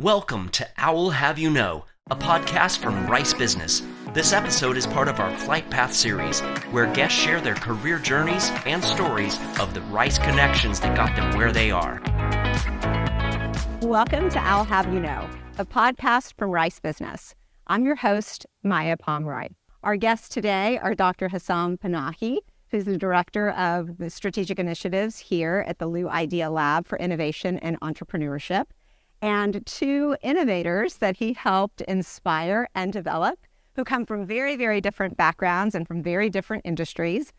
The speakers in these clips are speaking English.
Welcome to Owl Have You Know, a podcast from Rice Business. This episode is part of our Flight Path series, where guests share their career journeys and stories of the Rice connections that got them where they are. Welcome to Owl Have You Know, a podcast from Rice Business. I'm your host, Maya Pomeroy. Our guests today are Dr. Hesam Panahi, who's the Director of the Strategic Initiatives here at the Liu Idea Lab for Innovation and Entrepreneurship, and two innovators that he helped inspire and develop, who come from very, very different backgrounds and from very different industries.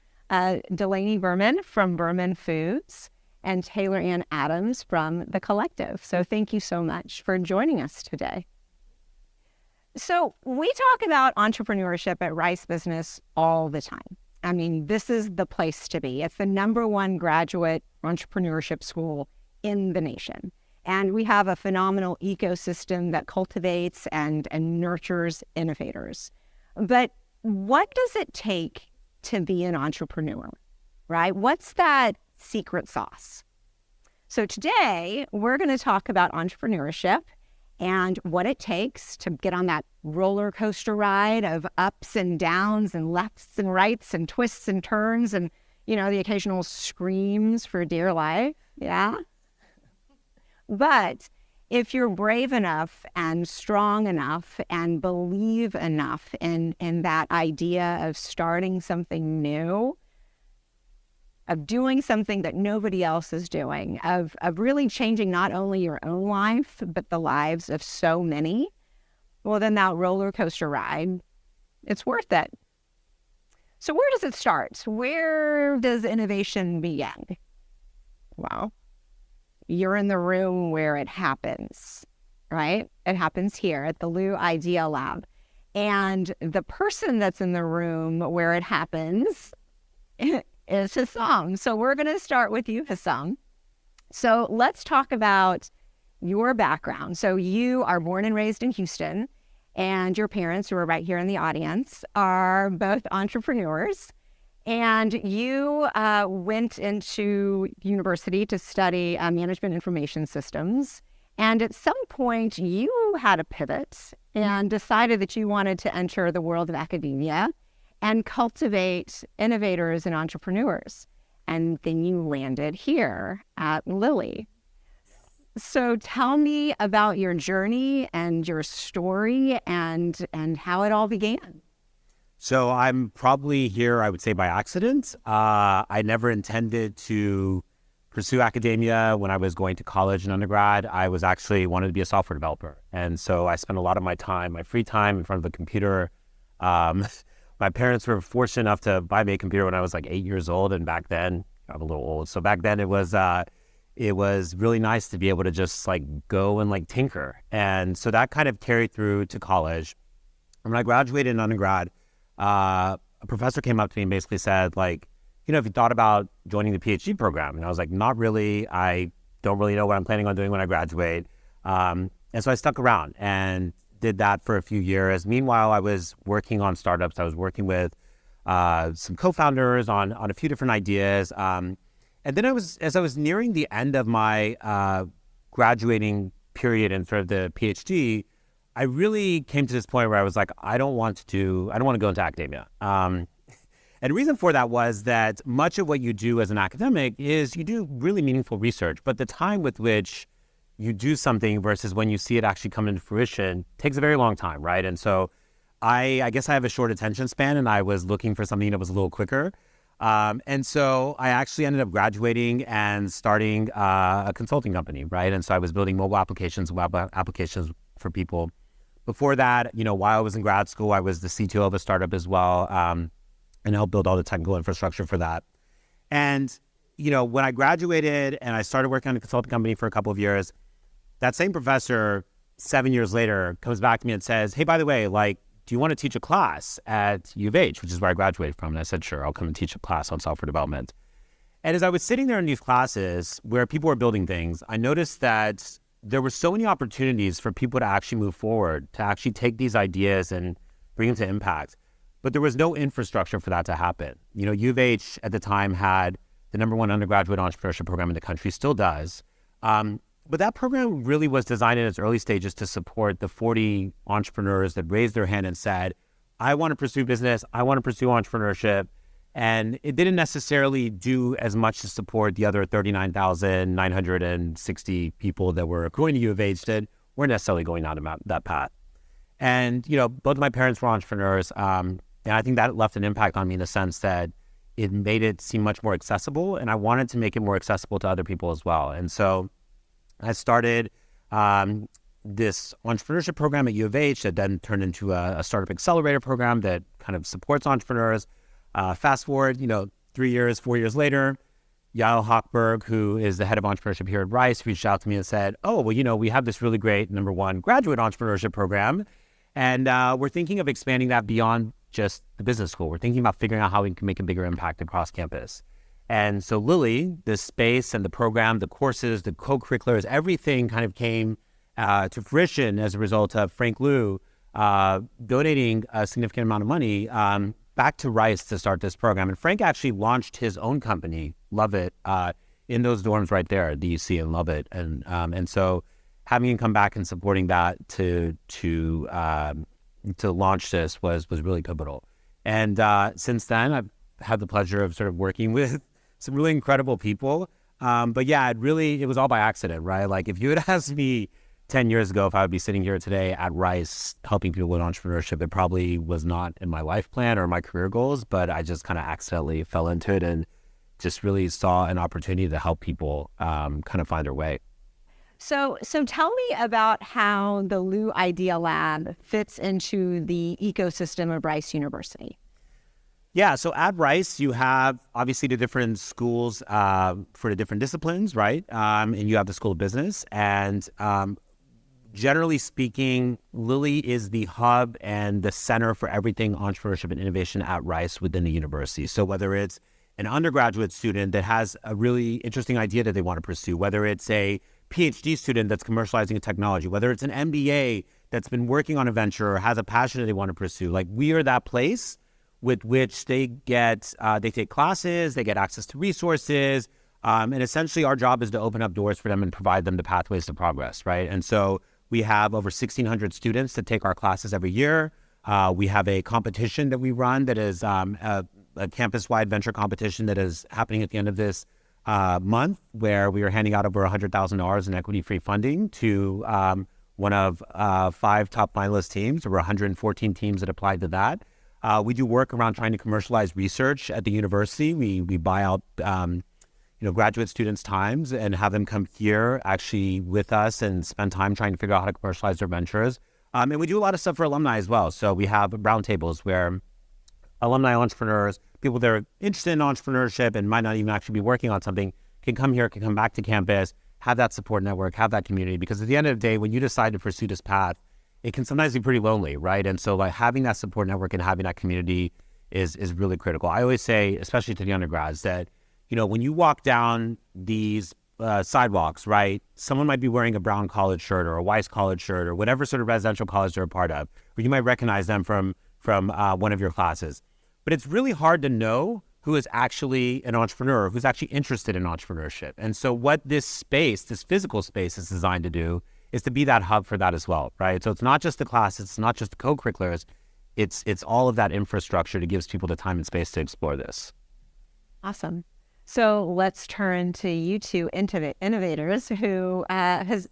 Delaney Berman from Berman Foods and Taylor Ann Adams from The Collective. So thank you so much for joining us today. So we talk about entrepreneurship at Rice Business all the time. I mean, this is the place to be. It's the #1 graduate entrepreneurship school in the nation. And we have a phenomenal ecosystem that cultivates and nurtures innovators. But what does it take to be an entrepreneur, right? What's that secret sauce? So today, we're going to talk about entrepreneurship and what it takes to get on that roller coaster ride of ups and downs and lefts and rights and twists and turns and, you know, the occasional screams for dear life. Yeah. But if you're brave enough and strong enough and believe enough in that idea of starting something new, of doing something that nobody else is doing, of really changing not only your own life, but the lives of so many, well, then that roller coaster ride, it's worth it. So where does it start? Where does innovation begin? Well, you're in the room where it happens, right? It happens here at the Liu Idea Lab. And the person that's in the room where it happens is Hesam. So we're going to start with you, Hesam. So let's talk about your background. So you are born and raised in Houston, and your parents, who are right here in the audience, are both entrepreneurs. And you went into university to study management information systems. And at some point, you had a pivot and decided that you wanted to enter the world of academia and cultivate innovators and entrepreneurs. And then you landed here at Lilly. So tell me about your journey and your story and how it all began. So I'm probably here, I would say, by accident. I never intended to pursue academia. When I was going to college and undergrad, I was actually wanted to be a software developer. And so I spent a lot of my time, my free time, in front of a computer. My parents were fortunate enough to buy me a computer when I was like 8 years old. And back then, I'm a little old. So back then it was really nice to be able to just like go and like tinker. And so that kind of carried through to college. And when I graduated in undergrad, a professor came up to me and basically said, like, you know, have you thought about joining the Ph.D. program? And I was like, not really. I don't really know what I'm planning on doing when I graduate. And so I stuck around and did that for a few years. Meanwhile, I was working on startups. I was working with some co-founders on a few different ideas. And then as I was nearing the end of my graduating period in sort of the PhD, I really came to this point where I was like, I don't want to go into academia. And the reason for that was that much of what you do as an academic is you do really meaningful research, but the time with which you do something versus when you see it actually come into fruition takes a very long time, right? And so I guess I have a short attention span, and I was looking for something that was a little quicker. And so I actually ended up graduating and starting a consulting company, right? And so I was building mobile applications, web applications for people. Before that, you know, while I was in grad school, I was the CTO of a startup as well, and helped build all the technical infrastructure for that. And, you know, when I graduated and I started working on a consulting company for a couple of years, that same professor 7 years later comes back to me and says, hey, by the way, like, do you want to teach a class at U of H, which is where I graduated from? And I said, sure, I'll come and teach a class on software development. And as I was sitting there in these classes where people were building things, I noticed that there were so many opportunities for people to actually move forward, to actually take these ideas and bring them to impact. But there was no infrastructure for that to happen. You know, U of H at the time had the #1 undergraduate entrepreneurship program in the country, still does. But that program really was designed in its early stages to support the 40 entrepreneurs that raised their hand and said, I want to pursue business, I want to pursue entrepreneurship. And it didn't necessarily do as much to support the other 39,960 people that were going to U of H that weren't necessarily going down that path. And, both my parents were entrepreneurs. And I think that left an impact on me in the sense that it made it seem much more accessible. And I wanted to make it more accessible to other people as well. And so I started this entrepreneurship program at U of H that then turned into a startup accelerator program that kind of supports entrepreneurs. Fast forward, 4 years later, Yael Hochberg, who is the head of entrepreneurship here at Rice, reached out to me and said, we have this really great, number one, graduate entrepreneurship program. And we're thinking of expanding that beyond just the business school. We're thinking about figuring out how we can make a bigger impact across campus. And so Lily, the space and the program, the courses, the co-curriculars, everything kind of came to fruition as a result of Frank Liu donating a significant amount of money back to Rice to start this program. And Frank actually launched his own company, Love It, in those dorms right there that you see in Love It. And so having him come back and supporting that to launch this was really pivotal. And since then, I've had the pleasure of sort of working with some really incredible people. But yeah, it was all by accident, right? Like if you had asked me 10 years ago if I would be sitting here today at Rice helping people with entrepreneurship, it probably was not in my life plan or my career goals, but I just kind of accidentally fell into it and just really saw an opportunity to help people kind of find their way. So tell me about how the Liu Idea Lab fits into the ecosystem of Rice University. Yeah, so at Rice, you have obviously the different schools for the different disciplines, right? And you have the School of Business. And generally speaking, Lily is the hub and the center for everything entrepreneurship and innovation at Rice within the university. So whether it's an undergraduate student that has a really interesting idea that they want to pursue, whether it's a Ph.D. student that's commercializing a technology, whether it's an MBA that's been working on a venture or has a passion that they want to pursue, like we are that place with which they take classes, they get access to resources, and essentially our job is to open up doors for them and provide them the pathways to progress, right? And so we have over 1,600 students that take our classes every year. We have a competition that we run that is a campus-wide venture competition that is happening at the end of this month, where we are handing out over $100,000 in equity-free funding to one of 5 top finalist teams. There were 114 teams that applied to that. We do work around trying to commercialize research at the university. We buy out graduate students' times and have them come here actually with us and spend time trying to figure out how to commercialize their ventures. And we do a lot of stuff for alumni as well. So we have roundtables where alumni entrepreneurs, people that are interested in entrepreneurship and might not even actually be working on something, can come here, can come back to campus, have that support network, have that community. Because at the end of the day, when you decide to pursue this path, it can sometimes be pretty lonely, right? And so like having that support network and having that community is really critical. I always say, especially to the undergrads, that when you walk down these sidewalks, right, someone might be wearing a Brown college shirt or a Weiss college shirt or whatever sort of residential college they're a part of, or you might recognize them from one of your classes. But it's really hard to know who is actually an entrepreneur, who's actually interested in entrepreneurship. And so what this space, this physical space, is designed to do is to be that hub for that as well, right? So it's not just the classes, it's not just the co-curriculars, it's all of that infrastructure that gives people the time and space to explore this. Awesome. So let's turn to you two innovators who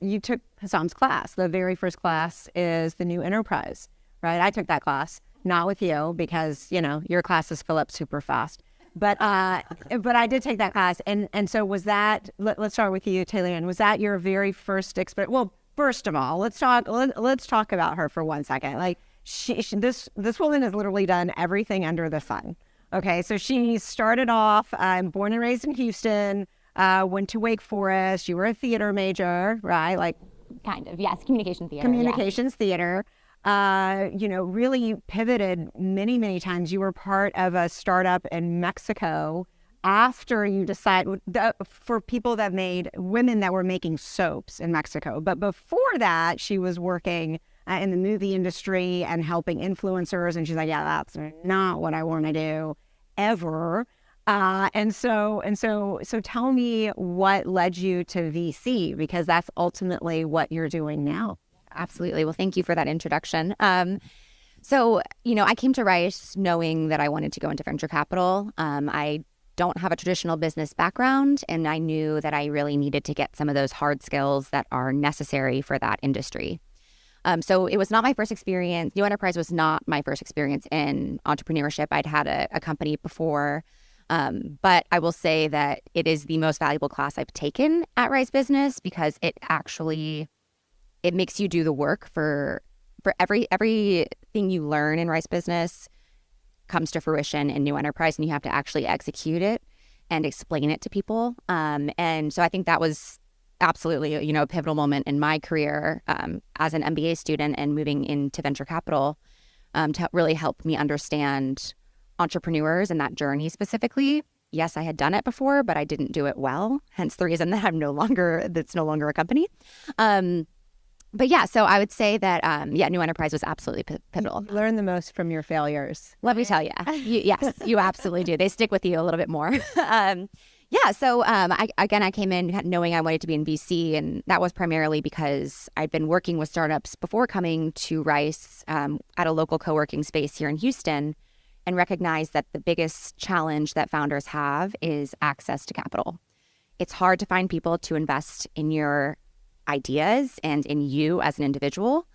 you took Hesam's class. The very first class is the new enterprise, right? I took that class, not with you because, your classes fill up super fast. But I did take that class. And so was that, let's start with you, Taylor. Was that your very first experience? Well, first of all, let's talk about her for 1 second. Like this woman has literally done everything under the sun. Okay, so she started off, born and raised in Houston, went to Wake Forest. You were a theater major, right? Like, kind of, yes, communications theater. Really pivoted many, many times. You were part of a startup in Mexico after you decided, for people that made, women that were making soaps in Mexico. But before that, she was working in the movie industry and helping influencers. And she's like, yeah, that's not what I want to do ever. So tell me what led you to VC, because that's ultimately what you're doing now. Absolutely. Well, thank you for that introduction. I came to Rice knowing that I wanted to go into venture capital. I don't have a traditional business background, and I knew that I really needed to get some of those hard skills that are necessary for that industry. So it was not my first experience. New Enterprise was not my first experience in entrepreneurship. I'd had a company before, but I will say that it is the most valuable class I've taken at Rice Business, because it makes you do the work for everything you learn in Rice Business comes to fruition in New Enterprise, and you have to actually execute it and explain it to people. And so I think that was absolutely, a pivotal moment in my career as an MBA student and moving into venture capital to really help me understand entrepreneurs and that journey specifically. Yes, I had done it before, but I didn't do it well. Hence the reason that that's no longer a company. So I would say that, New Enterprise was absolutely pivotal. You learn the most from your failures. Let me tell you. Yes, you absolutely do. They stick with you a little bit more. I came in knowing I wanted to be in VC, and that was primarily because I'd been working with startups before coming to Rice at a local co-working space here in Houston, and recognized that the biggest challenge that founders have is access to capital. It's hard to find people to invest in your ideas and in you as an individual.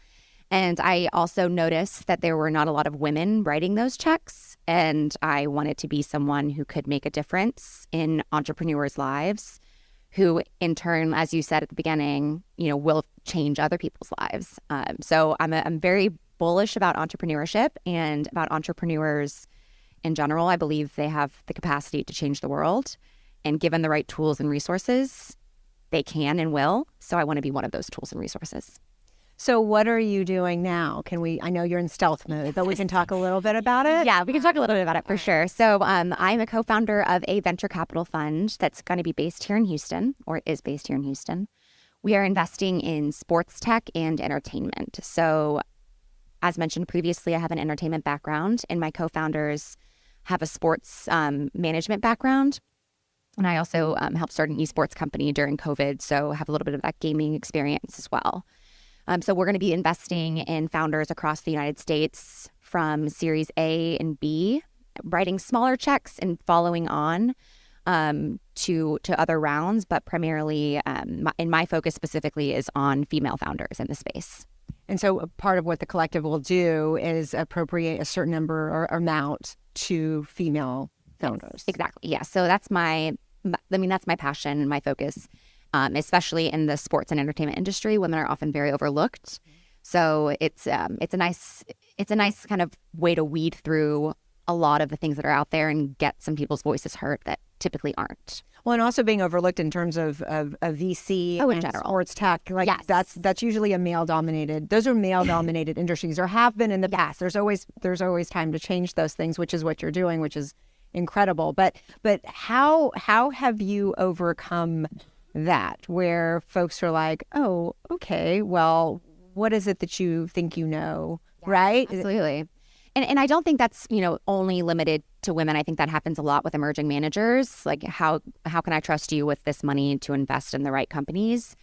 And I also noticed that there were not a lot of women writing those checks. And I wanted to be someone who could make a difference in entrepreneurs' lives, who in turn, as you said at the beginning, will change other people's lives. So I'm very bullish about entrepreneurship and about entrepreneurs in general. I believe they have the capacity to change the world. And given the right tools and resources, they can and will. So I want to be one of those tools and resources. So what are you doing now? I know you're in stealth mode, but we can talk a little bit about it. Yeah, we can talk a little bit about it for sure. So I'm a co-founder of a venture capital fund that's going to be based here in Houston, or is based here in Houston. We are investing in sports tech and entertainment. So as mentioned previously, I have an entertainment background, and my co-founders have a sports management background. And I also helped start an esports company during COVID, so have a little bit of that gaming experience as well. So we're going to be investing in founders across the United States from Series A and B, writing smaller checks and following on to other rounds, but primarily, my focus specifically is on female founders in the space. And so part of what the collective will do is appropriate a certain number or amount to female founders. Yes, exactly. Yeah. So that's my passion and my focus, especially in the sports and entertainment industry. Women are often very overlooked. So it's a nice kind of way to weed through a lot of the things that are out there and get some people's voices heard that typically aren't. Well, and also being overlooked in terms of VC in and general. Sports tech. Yes. That's usually those are male-dominated industries, or have been in the past. There's always time to change those things, which is what you're doing, which is incredible. But how have you overcome that, where folks are like, oh, okay, well, what is it that you think right? Absolutely. And I don't think that's, only limited to women. I think that happens a lot with emerging managers. Like, how can I trust you with this money to invest in the right companies?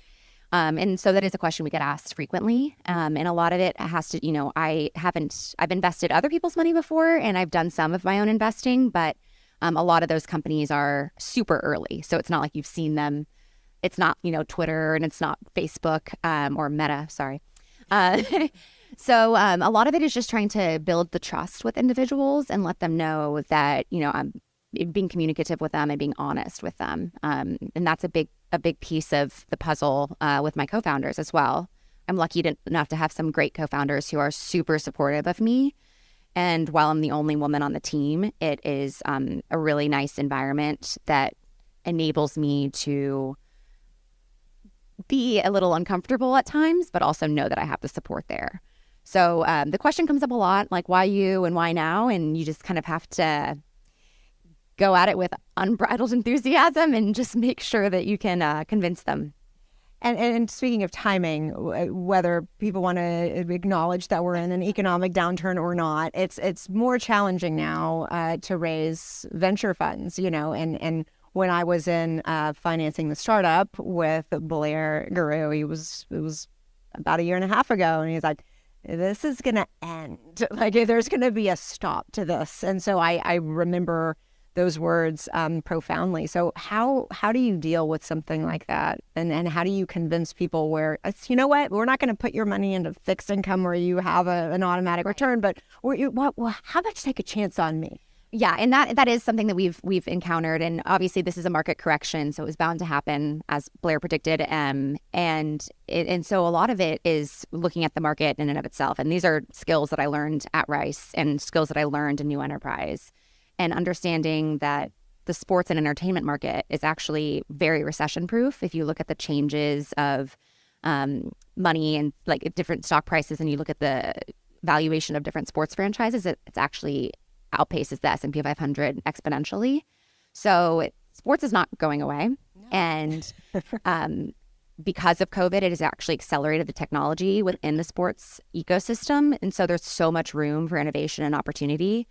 And so that is a question we get asked frequently. And a lot of it has to, I've invested other people's money before, and I've done some of my own investing, but a lot of those companies are super early. So it's not like you've seen them. It's not, Twitter, and it's not Facebook or Meta, sorry. So a lot of it is just trying to build the trust with individuals and let them know that, I'm being communicative with them and being honest with them. And that's a big piece of the puzzle with my co-founders as well. I'm lucky enough to have some great co-founders who are super supportive of me. And while I'm the only woman on the team, it is a really nice environment that enables me to be a little uncomfortable at times, but also know that I have the support there. So the question comes up a lot, like, why you and why now? And you just kind of have to go at it with unbridled enthusiasm and just make sure that you can convince them. And speaking of timing, whether people want to acknowledge that we're in an economic downturn or not, it's more challenging now to raise venture funds, and when I was in financing the startup with Blair Guru, it was about 1.5 years ago, and he's like, this is going to end. Like, there's going to be a stop to this. And so I remember those words profoundly. So how do you deal with something like that? And how do you convince people where, you know what, we're not going to put your money into fixed income where you have an automatic return, but how about you take a chance on me? Yeah, and that is something that we've encountered, and obviously this is a market correction, so it was bound to happen, as Blair predicted. And so a lot of it is looking at the market in and of itself. And these are skills that I learned at Rice and skills that I learned in New Enterprise, and understanding that the sports and entertainment market is actually very recession-proof. If you look at the changes of money and like different stock prices, and you look at the valuation of different sports franchises, it's actually outpaces the S&P 500 exponentially. So sports is not going away. No. And because of COVID, it has actually accelerated the technology within the sports ecosystem. And so there's so much room for innovation and opportunity.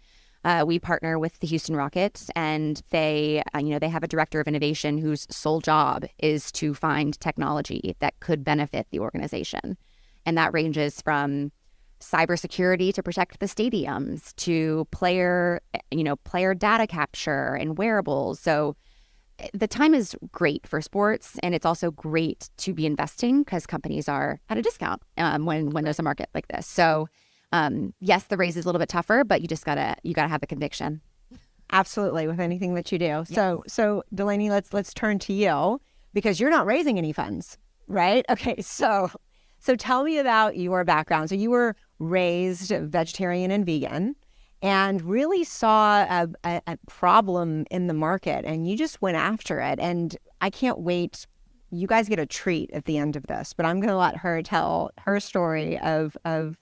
We partner with the Houston Rockets, and they have a director of innovation whose sole job is to find technology that could benefit the organization. And that ranges from cybersecurity to protect the stadiums, to player data capture and wearables. So the time is great for sports, and it's also great to be investing because companies are at a discount when there's a market like this. So yes, the raise is a little bit tougher, but you gotta have the conviction. Absolutely, with anything that you do. Yes. So Delaney, let's turn to you, because you're not raising any funds, right? Okay, so tell me about your background. So you were raised vegetarian and vegan, and really saw a problem in the market, and you just went after it. And I can't wait. You guys get a treat at the end of this, but I'm going to let her tell her story of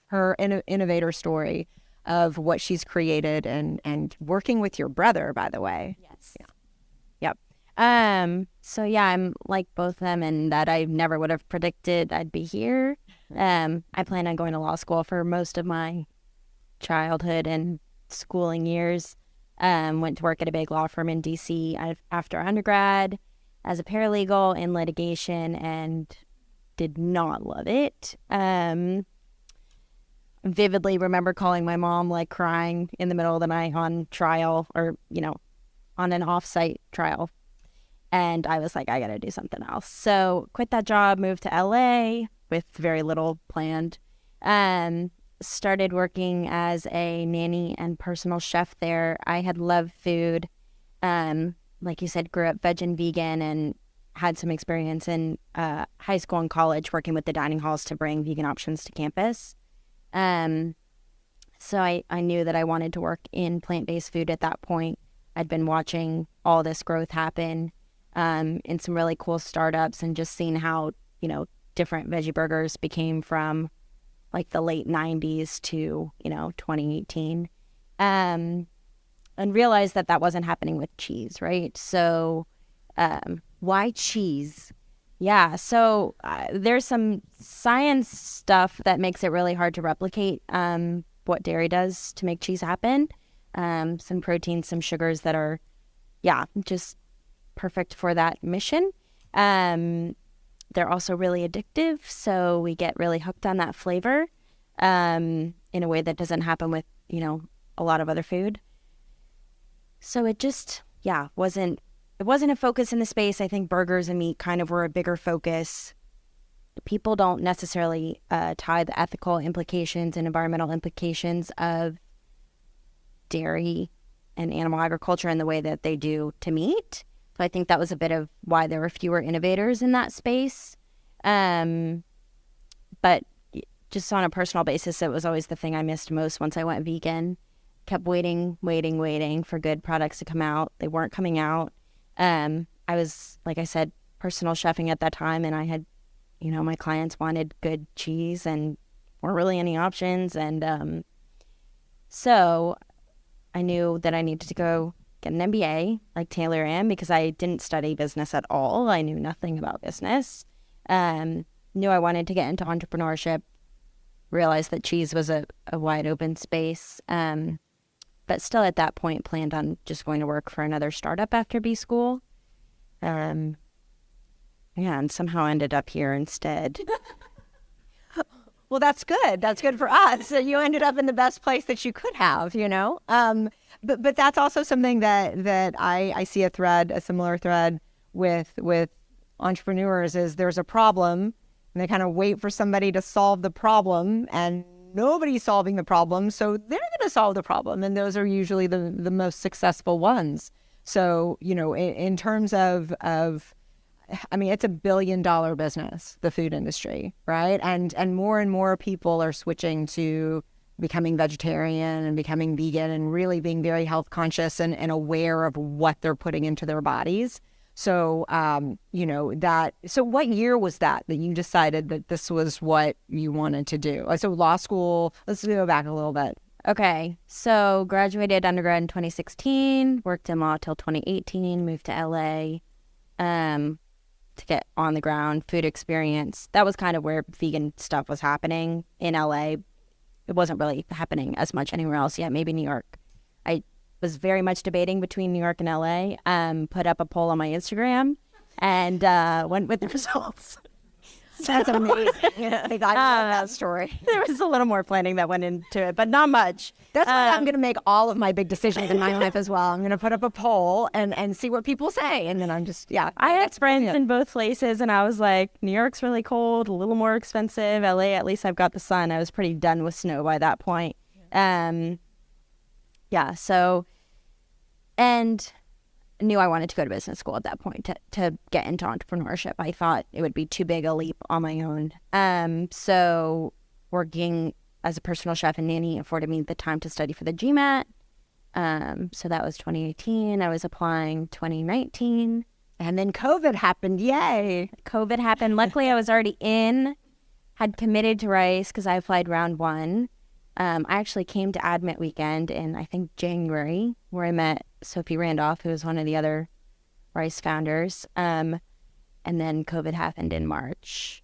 her innovator story of what she's created, and working with your brother, by the way. Yes. Yeah. Yep. So yeah, I'm like both of them in that I never would have predicted I'd be here. I planned on going to law school for most of my childhood and schooling years. Went to work at a big law firm in DC after undergrad as a paralegal in litigation, and did not love it. Vividly remember calling my mom, like crying in the middle of the night on trial, or, on an off-site trial. And I was like, I got to do something else. So quit that job, moved to LA with very little planned. Started working as a nanny and personal chef there. I had loved food. Like you said, grew up veg and vegan, and had some experience in high school and college working with the dining halls to bring vegan options to campus. So I knew that I wanted to work in plant-based food at that point. I'd been watching all this growth happen in some really cool startups, and just seeing how, different veggie burgers became from like the late 90s to, 2018. And realized that wasn't happening with cheese, right? So why cheese? Yeah, so there's some science stuff that makes it really hard to replicate what dairy does to make cheese happen. Some proteins, some sugars that are, just perfect for that mission. They're also really addictive, so we get really hooked on that flavor in a way that doesn't happen with, a lot of other food. So it just, wasn't a focus in the space. I think burgers and meat kind of were a bigger focus. People don't necessarily tie the ethical implications and environmental implications of dairy and animal agriculture in the way that they do to meat. So I think that was a bit of why there were fewer innovators in that space. But just on a personal basis, it was always the thing I missed most once I went vegan. Kept waiting for good products to come out. They weren't coming out. I was, like I said, personal chefing at that time, and I had, my clients wanted good cheese and weren't really any options. And so I knew that I needed to go get an MBA like Taylor Ann, because I didn't study business at all. I knew nothing about business. Knew I wanted to get into entrepreneurship, realized that cheese was a wide open space. But still at that point planned on just going to work for another startup after B school. And somehow ended up here instead. Well, that's good. That's good for us. So you ended up in the best place that you could have, But that's also something that I see a similar thread with entrepreneurs is there's a problem and they kind of wait for somebody to solve the problem and nobody's solving the problem. So they're going to solve the problem. And those are usually the most successful ones. So, in terms of it's $1 billion business, the food industry, right? And more people are switching to becoming vegetarian and becoming vegan and really being very health conscious and aware of what they're putting into their bodies. So, so what year was that you decided that this was what you wanted to do? So law school, let's go back a little bit. Okay, so graduated undergrad in 2016, worked in law till 2018, moved to LA to get on the ground food experience. That was kind of where vegan stuff was happening in LA. It wasn't really happening as much anywhere else yet, maybe New York. I was very much debating between New York and LA. Put up a poll on my Instagram and went with the results. That's amazing. I love that story. There was a little more planning that went into it, but not much. That's why I'm going to make all of my big decisions in my life as well. I'm going to put up a poll and see what people say. And then I'm just, I had friends in both places and I was like, New York's really cold, a little more expensive. LA, at least I've got the sun. I was pretty done with snow by that point. And knew I wanted to go to business school at that point to get into entrepreneurship. I thought it would be too big a leap on my own. So working as a personal chef and nanny afforded me the time to study for the GMAT. So that was 2018. I was applying 2019. And then COVID happened. Yay. COVID happened. Luckily, I was already had committed to Rice because I applied round one. I actually came to Admit Weekend in, I think, January, where I met Sophie Randolph, who was one of the other Rice founders. And then COVID happened in March.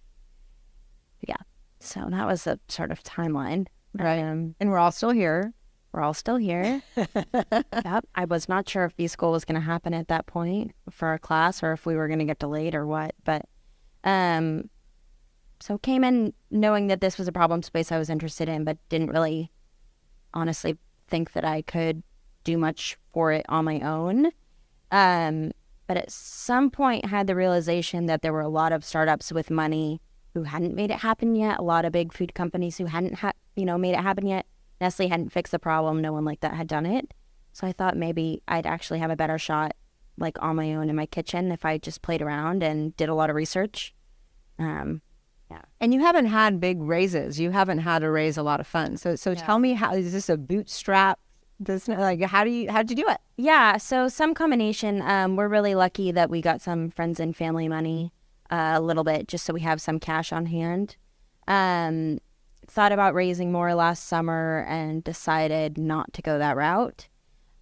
Yeah. So that was a sort of timeline. Right. And we're all still here. We're all still here. Yep. I was not sure if B-School was going to happen at that point for our class or if we were going to get delayed or what. But so came in knowing that this was a problem space I was interested in, but didn't really honestly think that I could do much for it on my own. But at some point had the realization that there were a lot of startups with money who hadn't made it happen yet. A lot of big food companies who hadn't made it happen yet. Nestle hadn't fixed the problem. No one like that had done it. So I thought maybe I'd actually have a better shot like on my own in my kitchen if I just played around and did a lot of research. Yeah. And you haven't had big raises. You haven't had to raise a lot of funds. So tell me, how is this a bootstrap business? Like, how'd you do it? Yeah. So some combination. We're really lucky that we got some friends and family money, a little bit, just so we have some cash on hand. Thought about raising more last summer and decided not to go that route.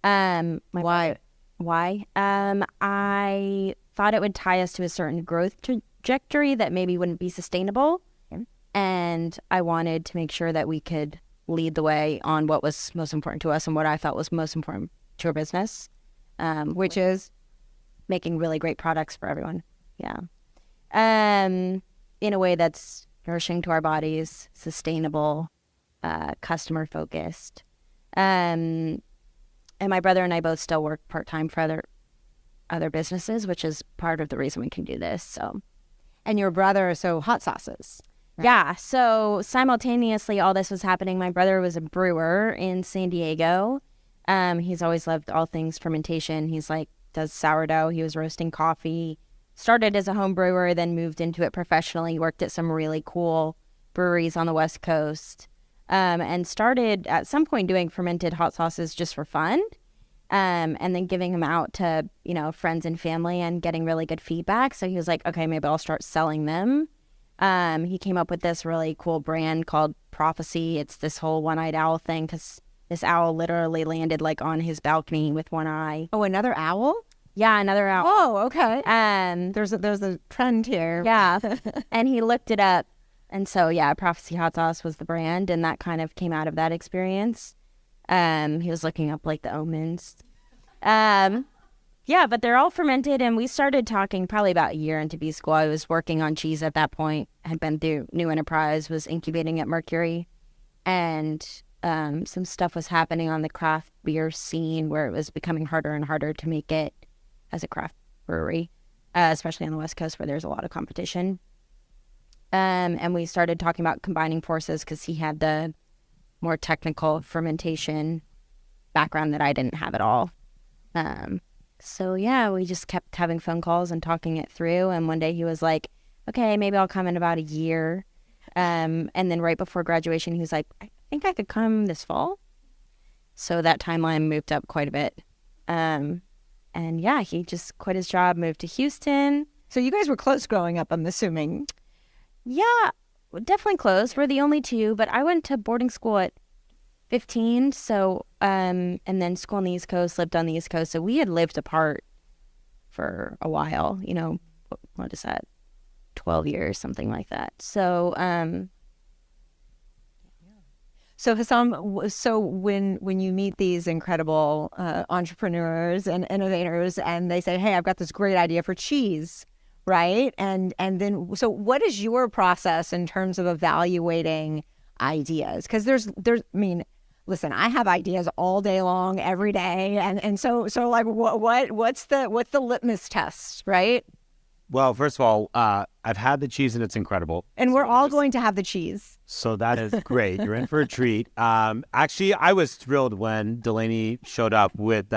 Why? I thought it would tie us to a certain growth trajectory that maybe wouldn't be sustainable. Okay. And I wanted to make sure that we could lead the way on what was most important to us and what I felt was most important to our business, which is making really great products for everyone. Yeah. In a way that's nourishing to our bodies, sustainable, customer focused. And my brother and I both still work part-time for other businesses, which is part of the reason we can do this. So, and your brother, so hot sauces. Right? Yeah. So simultaneously, all this was happening. My brother was a brewer in San Diego. He's always loved all things fermentation. He's does sourdough. He was roasting coffee. Started as a home brewer, then moved into it professionally. Worked at some really cool breweries on the West Coast, and started at some point doing fermented hot sauces just for fun. And then giving them out to, friends and family and getting really good feedback. So he was like, okay, maybe I'll start selling them. He came up with this really cool brand called Prophecy. It's this whole one-eyed owl thing because this owl literally landed on his balcony with one eye. Oh, another owl? Yeah, another hour. Oh, okay. And There's a trend here. yeah, and he looked it up. And so, yeah, Prophecy Hot Sauce was the brand, and that kind of came out of that experience. He was looking up like the omens. Yeah, but they're all fermented, and we started talking probably about a year into B school. I was working on cheese at that point, had been through New Enterprise, was incubating at Mercury, and some stuff was happening on the craft beer scene where it was becoming harder and harder to make it as a craft brewery, especially on the West Coast where there's a lot of competition. And we started talking about combining forces because he had the more technical fermentation background that I didn't have at all. So yeah, we just kept having phone calls and talking it through. And one day he was like, okay, maybe I'll come in about a year. And then right before graduation, he was like, I think I could come this fall. So that timeline moved up quite a bit. And yeah, he just quit his job, moved to Houston. So you guys were close growing up, I'm assuming. Yeah, definitely close. We're the only two, but I went to boarding school at 15. So, and then school on the East Coast, lived on the East Coast. So we had lived apart for a while, you know, what is that? 12 years, something like that. So, So Hesam, so when you meet these incredible entrepreneurs and innovators, and they say, "Hey, I've got this great idea for cheese," right? And then, so what is your process in terms of evaluating ideas? Because there's, I mean, listen, I have ideas all day long, every day, and so like, what's the litmus test, right? Well, first of all, I've had the cheese and it's incredible. And we're all going to have the cheese. So that is great. You're in for a treat. Actually, I was thrilled when Delaney showed up with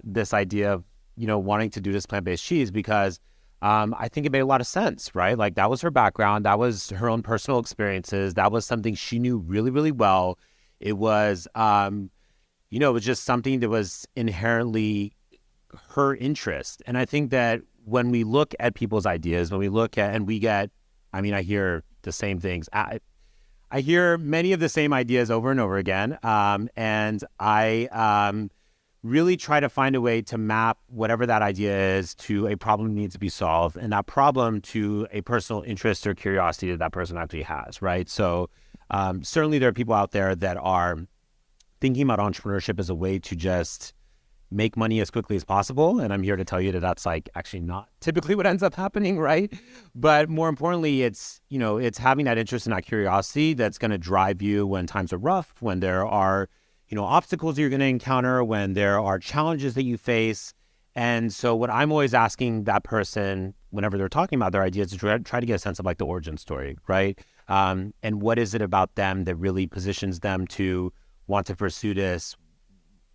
this idea of, you know, wanting to do this plant-based cheese because I think it made a lot of sense, right? Like that was her background. That was her own personal experiences. That was something she knew really, really well. It was, you know, it was just something that was inherently her interest. And I think that when we look at people's ideas, when we look at, and we get, I mean, I hear the same things. I hear many of the same ideas over and over again. And I really try to find a way to map whatever that idea is to a problem that needs to be solved, and that problem to a personal interest or curiosity that person actually has, right? So certainly there are people out there that are thinking about entrepreneurship as a way to just make money as quickly as possible. And I'm here to tell you that that's like actually not typically what ends up happening, right? But more importantly, it's, you know, it's having that interest and that curiosity that's going to drive you when times are rough, when there are, you know, obstacles you're going to encounter, when there are challenges that you face. And so what I'm always asking that person whenever they're talking about their ideas is to try to get a sense of like the origin story, right? And what is it about them that really positions them to want to pursue this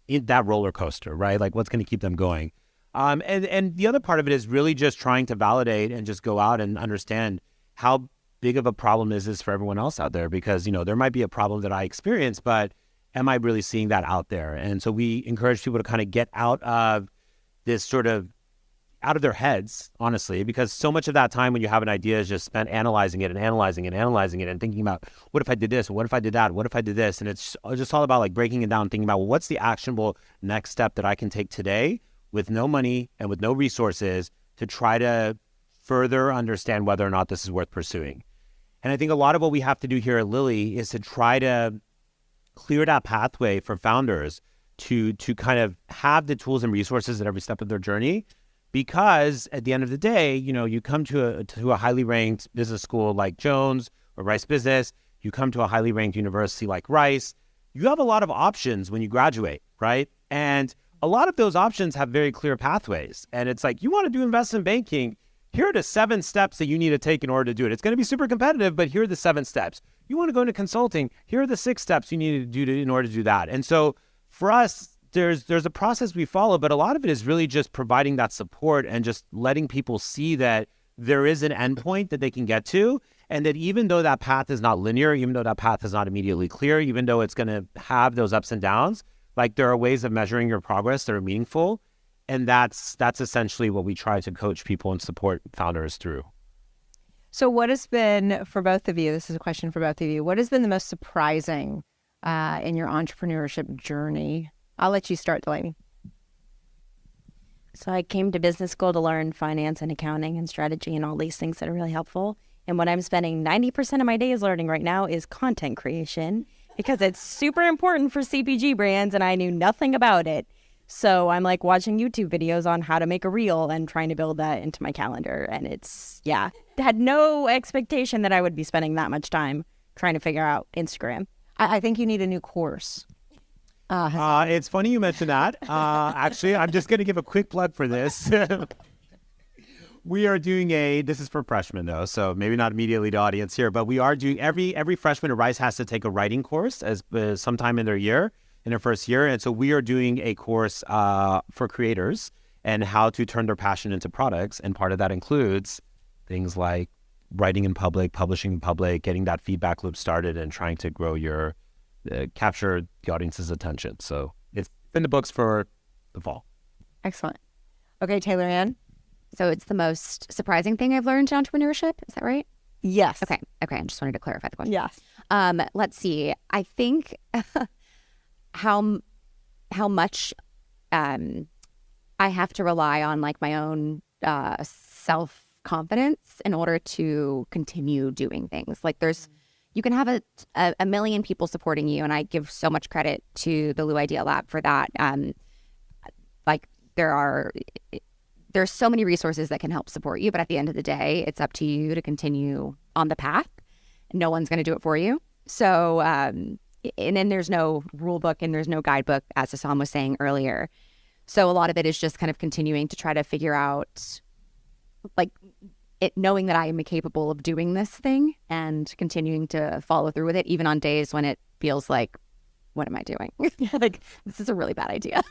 in that roller coaster, right? Like what's going to keep them going? And the other part of it is really just trying to validate and just go out and understand how big of a problem is this for everyone else out there? Because, you know, there might be a problem that I experience, but am I really seeing that out there? And so we encourage people to kind of get out of this sort of out of their heads, honestly, because so much of that time when you have an idea is just spent analyzing it and thinking about, what if I did this? What if I did that? What if I did this? And it's just all about like breaking it down, thinking about, well, what's the actionable next step that I can take today with no money and with no resources to try to further understand whether or not this is worth pursuing. And I think a lot of what we have to do here at Lilly is to try to clear that pathway for founders to kind of have the tools and resources at every step of their journey. Because at the end of the day, you know, you come to a highly ranked business school like Jones or Rice Business, you come to a highly ranked university like Rice, you have a lot of options when you graduate, right? And a lot of those options have very clear pathways. And it's like, you want to do investment banking, here are the 7 steps that you need to take in order to do it. It's going to be super competitive, but here are the 7 steps. You want to go into consulting, here are the 6 steps you need to do in order to do that. And so for us, there's a process we follow, but a lot of it is really just providing that support and just letting people see that there is an endpoint that they can get to, and that even though that path is not linear, even though that path is not immediately clear, even though it's going to have those ups and downs, like there are ways of measuring your progress that are meaningful. And that's essentially what we try to coach people and support founders through. So what has been, for both of you, this is a question for both of you, what has been the most surprising in your entrepreneurship journey? I'll let you start, Delaney. So I came to business school to learn finance and accounting and strategy and all these things that are really helpful. And what I'm spending 90% of my days learning right now is content creation because it's super important for CPG brands and I knew nothing about it. So I'm like watching YouTube videos on how to make a reel and trying to build that into my calendar. And it's, had no expectation that I would be spending that much time trying to figure out Instagram. I think you need a new course. It's funny you mentioned that. Actually, I'm just going to give a quick plug for this. We are doing this is for freshmen though, so maybe not immediately the audience here, but we are doing, every freshman at Rice has to take a writing course as sometime in their first year. And so we are doing a course for creators and how to turn their passion into products. And part of that includes things like writing in public, publishing in public, getting that feedback loop started and trying to grow capture the audience's attention. So it's in the books for the fall. Excellent. Okay, Taylor Ann. So it's the most surprising thing I've learned in entrepreneurship. Is that right? Yes. Okay. I just wanted to clarify the question. Yes. Let's see. I think how much I have to rely on like my own self-confidence in order to continue doing things. Like you can have a million people supporting you, and I give so much credit to the Liu Idea Lab for that. Like there's so many resources that can help support you, but at the end of the day, it's up to you to continue on the path. No one's going to do it for you. So, and then there's no rule book and there's no guidebook, as Hesam was saying earlier. So a lot of it is just kind of continuing to try to figure out, like, knowing that I am capable of doing this thing and continuing to follow through with it, even on days when it feels like, what am I doing? Like, this is a really bad idea.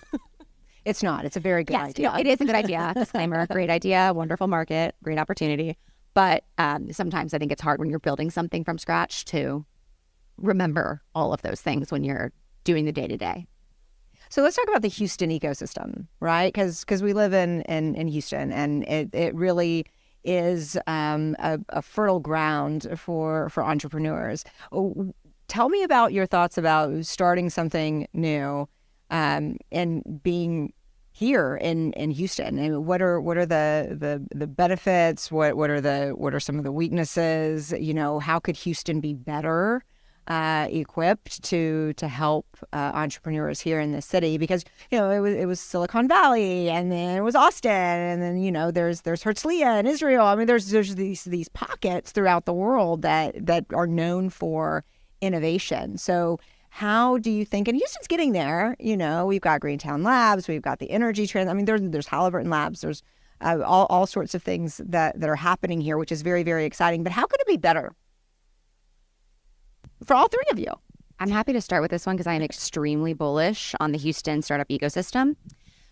It's not. It's a very good idea. It is a good idea. Disclaimer, great idea, wonderful market, great opportunity. But sometimes I think it's hard when you're building something from scratch to remember all of those things when you're doing the day-to-day. So let's talk about the Houston ecosystem, right? Because we live in Houston, and it really is a fertile ground for entrepreneurs. Tell me about your thoughts about starting something new and being here in Houston. And what are the benefits? What are some of the weaknesses? You know, how could Houston be better equipped to help entrepreneurs here in the city? Because it was Silicon Valley, and then it was Austin, and then there's Herzliya in Israel. I mean, there's these pockets throughout the world that are known for innovation. So how do you think, and Houston's getting there, we've got Greentown Labs, we've got the energy trend. I mean, there's Halliburton Labs, there's all sorts of things that are happening here, which is very, very exciting. But how could it be better for all three of you? I'm happy to start with this one because I am extremely bullish on the Houston startup ecosystem.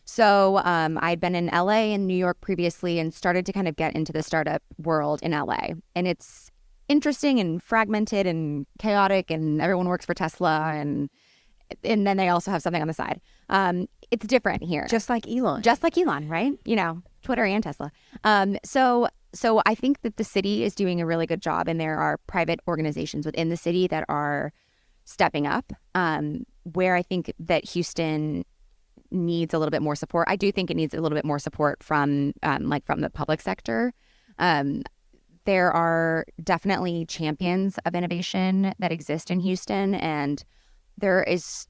So I'd been in LA and New York previously and started to kind of get into the startup world in LA. And it's interesting and fragmented and chaotic, and everyone works for Tesla, and then they also have something on the side. It's different here. Just like Elon, right? Twitter and Tesla. So I think that the city is doing a really good job, and there are private organizations within the city that are stepping up, where I think that Houston needs a little bit more support. I do think it needs a little bit more support from the public sector. There are definitely champions of innovation that exist in Houston, and there's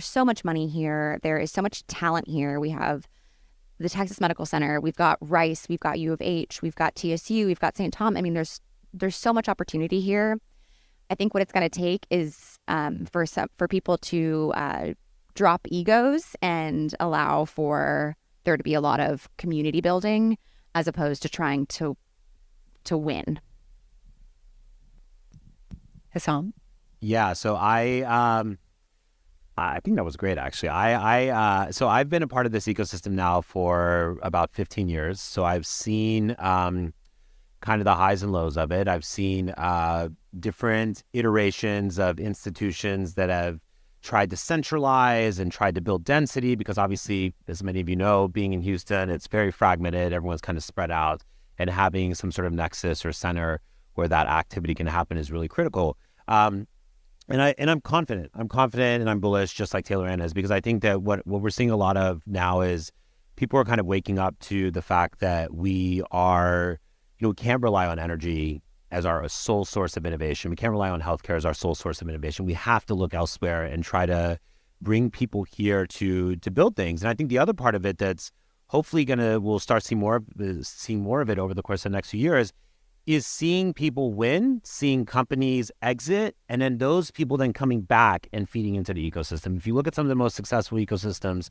so much money here. There is so much talent here. We have the Texas Medical Center, we've got Rice, we've got U of H, we've got TSU, we've got St. Tom. I mean, there's so much opportunity here. I think what it's going to take is for people to drop egos and allow for there to be a lot of community building as opposed to trying to win. Hesam? Yeah, so I think that was great, actually. So I've been a part of this ecosystem now for about 15 years. So I've seen kind of the highs and lows of it. I've seen different iterations of institutions that have tried to centralize and tried to build density, because obviously, as many of you know, being in Houston, it's very fragmented. Everyone's kind of spread out, and having some sort of nexus or center where that activity can happen is really critical. And I'm confident and I'm bullish, just like Taylor Ann is, because I think that what we're seeing a lot of now is people are kind of waking up to the fact that we are, we can't rely on energy as our sole source of innovation. We can't rely on healthcare as our sole source of innovation. We have to look elsewhere and try to bring people here to build things. And I think the other part of it that's hopefully we'll start seeing more of it over the course of the next few years is seeing people win, seeing companies exit, and then those people then coming back and feeding into the ecosystem. If you look at some of the most successful ecosystems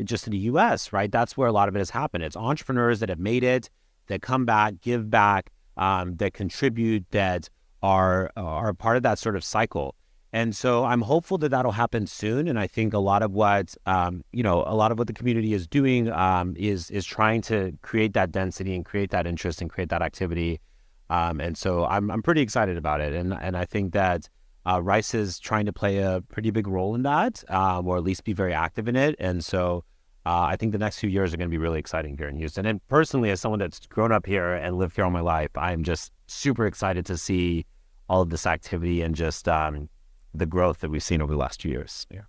just in the US, right, that's where a lot of it has happened. It's entrepreneurs that have made it, that come back, give back, that contribute, that are part of that sort of cycle. And so I'm hopeful that that'll happen soon. And I think a lot of what the community is doing is trying to create that density and create that interest and create that activity. And so I'm pretty excited about it. And I think that Rice is trying to play a pretty big role in that, or at least be very active in it. And so I think the next few years are going to be really exciting here in Houston. And personally, as someone that's grown up here and lived here all my life, I'm just super excited to see all of this activity and just the growth that we've seen over the last 2 years. Yeah.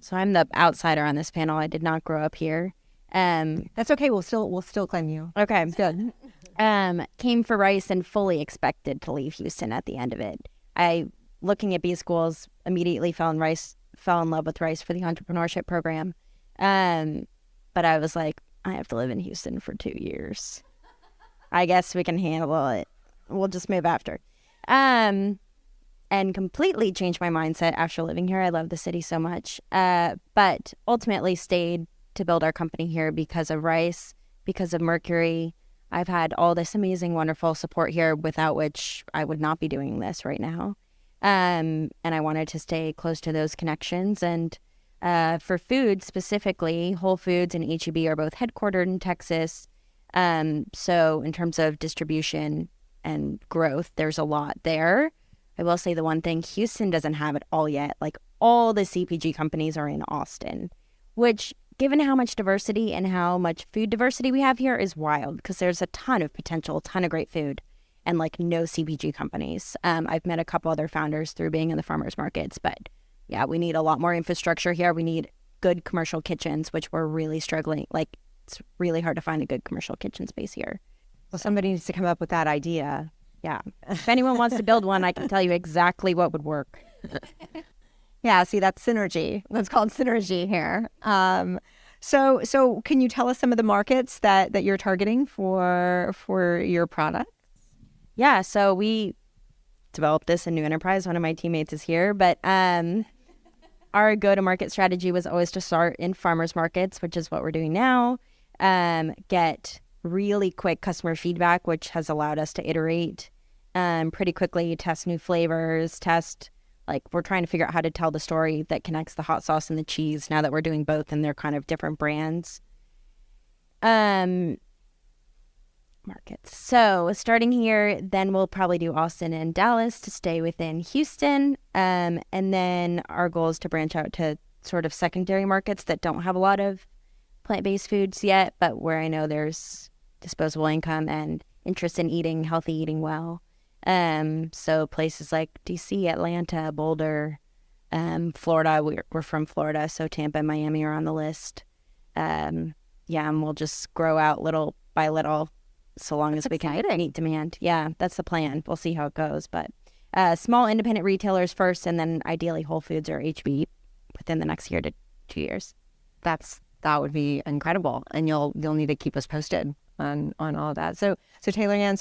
So I'm the outsider on this panel. I did not grow up here. That's okay. We'll still claim you. Okay. Good. Came for Rice and fully expected to leave Houston at the end of it. Looking at B schools, immediately fell in love with Rice for the entrepreneurship program. But I was like, I have to live in Houston for 2 years. I guess we can handle it. We'll just move after. And completely changed my mindset after living here. I love the city so much. But ultimately stayed to build our company here because of Rice, because of Mercury. I've had all this amazing, wonderful support here without which I would not be doing this right now. And I wanted to stay close to those connections. And for food specifically, Whole Foods and H-E-B are both headquartered in Texas. So in terms of distribution and growth, there's a lot there. I will say the one thing, Houston doesn't have it all yet. Like all the CPG companies are in Austin, which given how much diversity and how much food diversity we have here is wild because there's a ton of potential, a ton of great food and like no CPG companies. I've met a couple other founders through being in the farmers markets, but yeah, we need a lot more infrastructure here. We need good commercial kitchens, which we're really struggling. Like it's really hard to find a good commercial kitchen space here. Well, somebody needs to come up with that idea. Yeah. If anyone wants to build one, I can tell you exactly what would work. Yeah, see, that's synergy. That's called synergy here. So can you tell us some of the markets that you're targeting for your products? Yeah, so we developed this in New Enterprise. One of my teammates is here, but our go-to-market strategy was always to start in farmers markets, which is what we're doing now, get really quick customer feedback, which has allowed us to iterate pretty quickly, test new flavors, we're trying to figure out how to tell the story that connects the hot sauce and the cheese now that we're doing both and they're kind of different brands. Markets. So starting here, then we'll probably do Austin and Dallas to stay within Houston. And then our goal is to branch out to sort of secondary markets that don't have a lot of plant-based foods yet, but where I know there's disposable income and interest in eating healthy, eating well. So places like DC, Atlanta, Boulder, Florida, we're from Florida, so Tampa and Miami are on the list. And we'll just grow out little by little so long as we can meet demand. Yeah, that's the plan. We'll see how it goes, but small independent retailers first, and then ideally Whole Foods or HB within the next year to 2 years. That would be incredible, and you'll need to keep us posted on all of that. So Taylor Ann,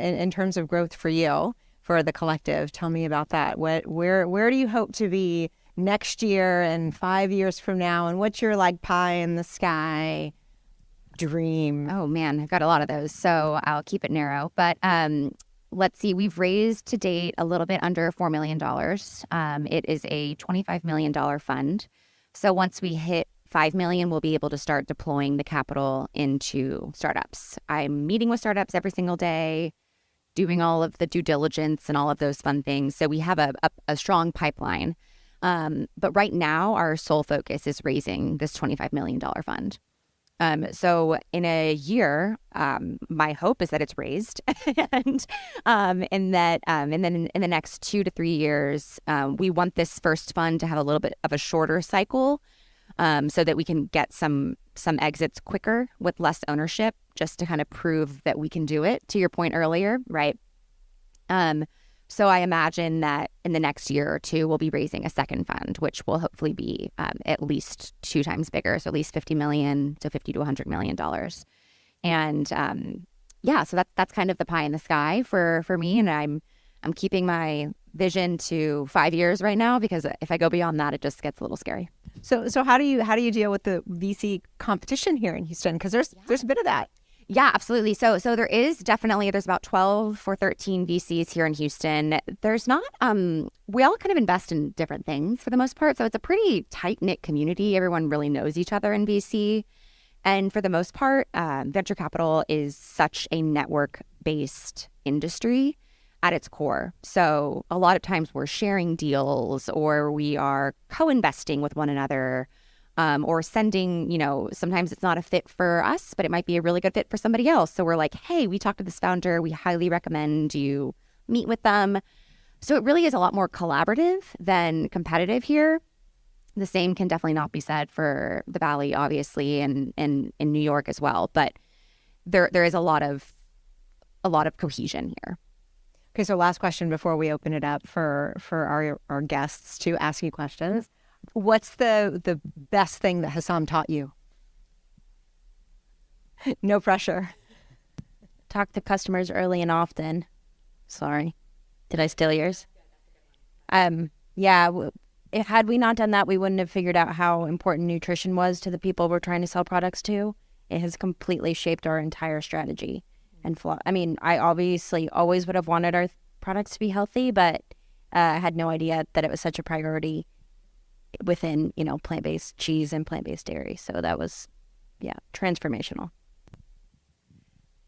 in terms of growth for you, for the collective, tell me about that. Where do you hope to be next year and 5 years from now, and what's your like pie in the sky dream? Oh man, I've got a lot of those, so I'll keep it narrow. But let's see, we've raised to date a little bit under $4 million. It is a $25 million fund. So once we hit 5 million, we'll be able to start deploying the capital into startups. I'm meeting with startups every single day, doing all of the due diligence and all of those fun things. So we have a strong pipeline. But right now, our sole focus is raising this $25 million fund. So in a year, my hope is that it's raised, and then in the next 2 to 3 years, we want this first fund to have a little bit of a shorter cycle, so that we can get some exits quicker with less ownership, just to kind of prove that we can do it, to your point earlier, right? So I imagine that in the next year or two, we'll be raising a second fund, which will hopefully be at least 2 times bigger, so at least $50 million to $50 to $100 million. And so that's kind of the pie in the sky for me, and I'm keeping my vision to 5 years right now, because if I go beyond that, it just gets a little scary. So how do you deal with the VC competition here in Houston? Because there's a bit of that. Yeah, absolutely. So there's about 12 or 13 VCs here in Houston. There's not, we all kind of invest in different things for the most part. So it's a pretty tight-knit community. Everyone really knows each other in VC. And for the most part, venture capital is such a network-based industry at its core. So a lot of times we're sharing deals, or we are co-investing with one another, or sending, sometimes it's not a fit for us, but it might be a really good fit for somebody else. So we're like, hey, we talked to this founder. We highly recommend you meet with them. So it really is a lot more collaborative than competitive here. The same can definitely not be said for the Valley, obviously, and in New York as well. But there is a lot of cohesion here. Okay, so last question before we open it up for our guests to ask you questions. What's the best thing that Hesam taught you? No pressure. Talk to customers early and often. Sorry. Did I steal yours? Had we not done that, we wouldn't have figured out how important nutrition was to the people we're trying to sell products to. It has completely shaped our entire strategy. I obviously always would have wanted our products to be healthy, but I had no idea that it was such a priority within, plant-based cheese and plant-based dairy. So that was, transformational.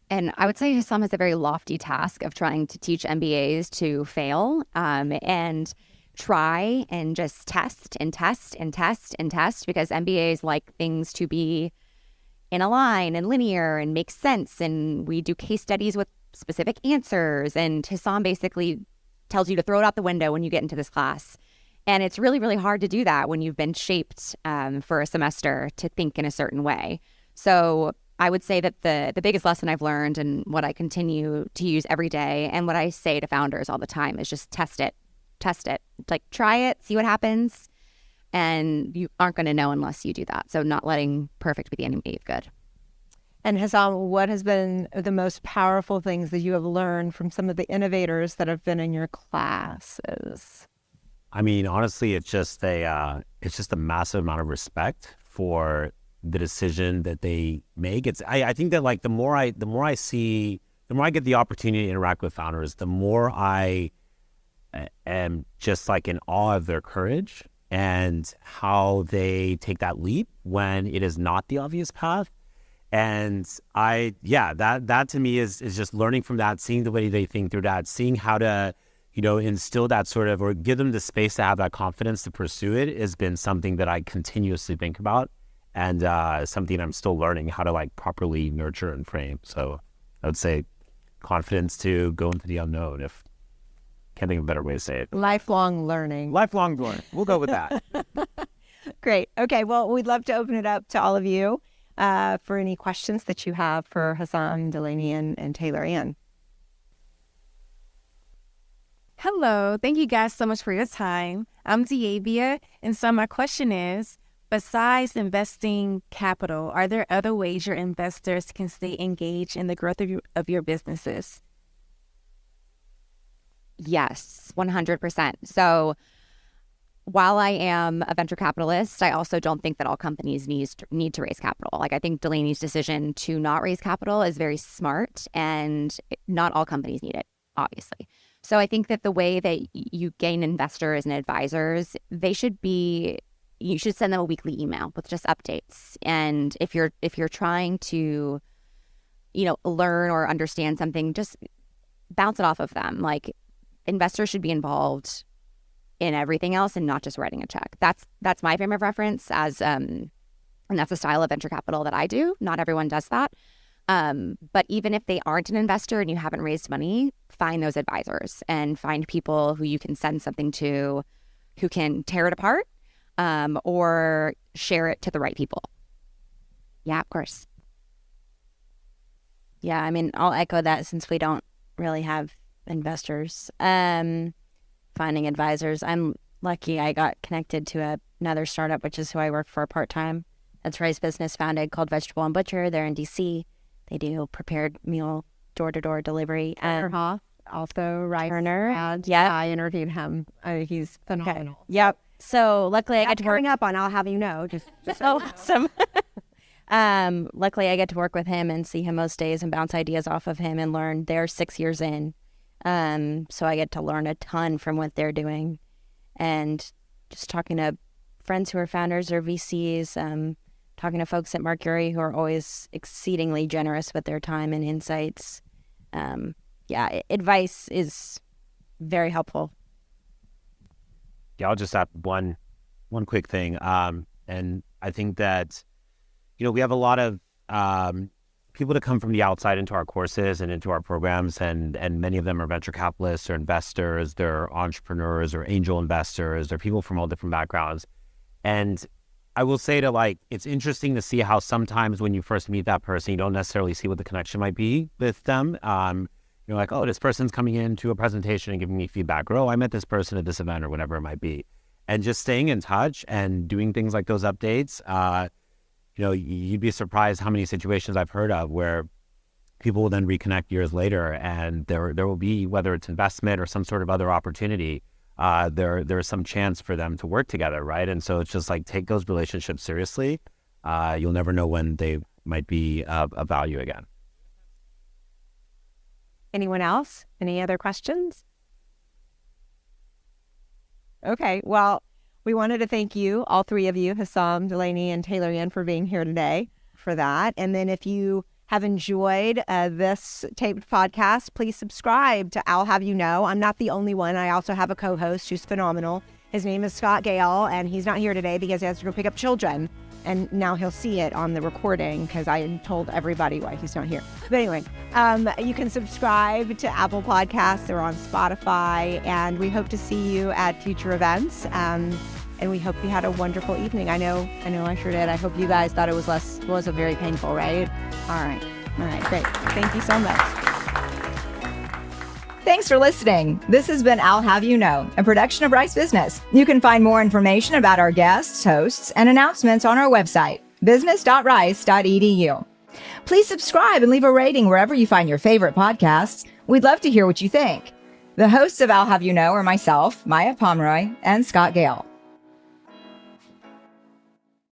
And I would say Hesam has a very lofty task of trying to teach MBAs to fail, and try and just test and test and test and test, because MBAs like things to be in a line and linear and make sense. And we do case studies with specific answers. And Hesam basically tells you to throw it out the window when you get into this class. And it's really, really hard to do that when you've been shaped for a semester to think in a certain way. So I would say that the biggest lesson I've learned, and what I continue to use every day, and what I say to founders all the time, is just test it. Like, try it, see what happens. And you aren't going to know unless you do that. So not letting perfect be the enemy of good. And Hesam, what has been the most powerful things that you have learned from some of the innovators that have been in your classes? I mean, honestly, it's just a massive amount of respect for the decision that they make. I think that, like, the more I get the opportunity to interact with founders, the more I am just like in awe of their courage and how they take that leap when it is not the obvious path. And that to me is just learning from that, seeing the way they think through that, seeing how to, instill that sort of, or give them the space to have that confidence to pursue it, has been something that I continuously think about, and something I'm still learning how to, like, properly nurture and frame. So I would say confidence to go into the unknown, if can't think of a better way to say it. Lifelong learning. Lifelong learning. We'll go with that. Great. Okay. Well, we'd love to open it up to all of you for any questions that you have for Hesam, Delaney, and Taylor Ann. Hello. Thank you guys so much for your time. I'm Diabia, and so my question is, besides investing capital, are there other ways your investors can stay engaged in the growth of your businesses? Yes, 100%. So while I am a venture capitalist, I also don't think that all companies need to raise capital. Like, I think Delaney's decision to not raise capital is very smart, and not all companies need it, obviously. So I think that the way that you gain investors and advisors, you should send them a weekly email with just updates. And if you're trying to, learn or understand something, just bounce it off of them. Like, investors should be involved in everything else and not just writing a check. That's my frame of reference, and that's the style of venture capital that I do. Not everyone does that. But even if they aren't an investor and you haven't raised money, find those advisors and find people who you can send something to, who can tear it apart, or share it to the right people. Yeah, of course. Yeah, I mean, I'll echo that since we don't really have investors. Finding advisors. I'm lucky I got connected to another startup, which is who I work for part-time. That's Rice Business founded, called Vegetable and Butcher. They're in DC. They do prepared meal door-to-door delivery. Turner, also Rice. Turner. Yeah. I interviewed him. He's phenomenal. Okay. Yep. So luckily I That's got to work. coming up on I'll Have You Know. Just Oh, awesome. Luckily I get to work with him and see him most days and bounce ideas off of him and learn. They're 6 years in. So I get to learn a ton from what they're doing, and just talking to friends who are founders or VCs, talking to folks at Mercury who are always exceedingly generous with their time and insights. Advice is very helpful. Yeah, I'll just add one quick thing. And I think that, we have a lot of people that come from the outside into our courses and into our programs, and many of them are venture capitalists or investors, they're entrepreneurs or angel investors, they're people from all different backgrounds. And I will say that, it's interesting to see how sometimes when you first meet that person, you don't necessarily see what the connection might be with them. You're like, oh, this person's coming into a presentation and giving me feedback, or, oh, I met this person at this event, or whatever it might be. And just staying in touch and doing things like those updates, you'd be surprised how many situations I've heard of where people will then reconnect years later, and there will be, whether it's investment or some sort of other opportunity, there's some chance for them to work together, right? And so it's just take those relationships seriously. You'll never know when they might be of value again. Anyone else? Any other questions? Okay, well, we wanted to thank you, all three of you, Hesam, Delaney, and Taylor Yan, for being here today for that. And then if you have enjoyed this taped podcast, please subscribe to I'll Have You Know. I'm not the only one. I also have a co-host who's phenomenal. His name is Scott Gale, and he's not here today because he has to go pick up children. And now he'll see it on the recording because I told everybody why he's not here. But anyway, you can subscribe to Apple Podcasts or on Spotify, and we hope to see you at future events. And we hope you had a wonderful evening. I know I sure did. I hope you guys thought it wasn't very painful, right? All right, great. Thank you so much. Thanks for listening. This has been I'll Have You Know, a production of Rice Business. You can find more information about our guests, hosts, and announcements on our website, business.rice.edu. Please subscribe and leave a rating wherever you find your favorite podcasts. We'd love to hear what you think. The hosts of I'll Have You Know are myself, Maya Pomeroy, and Scott Gale.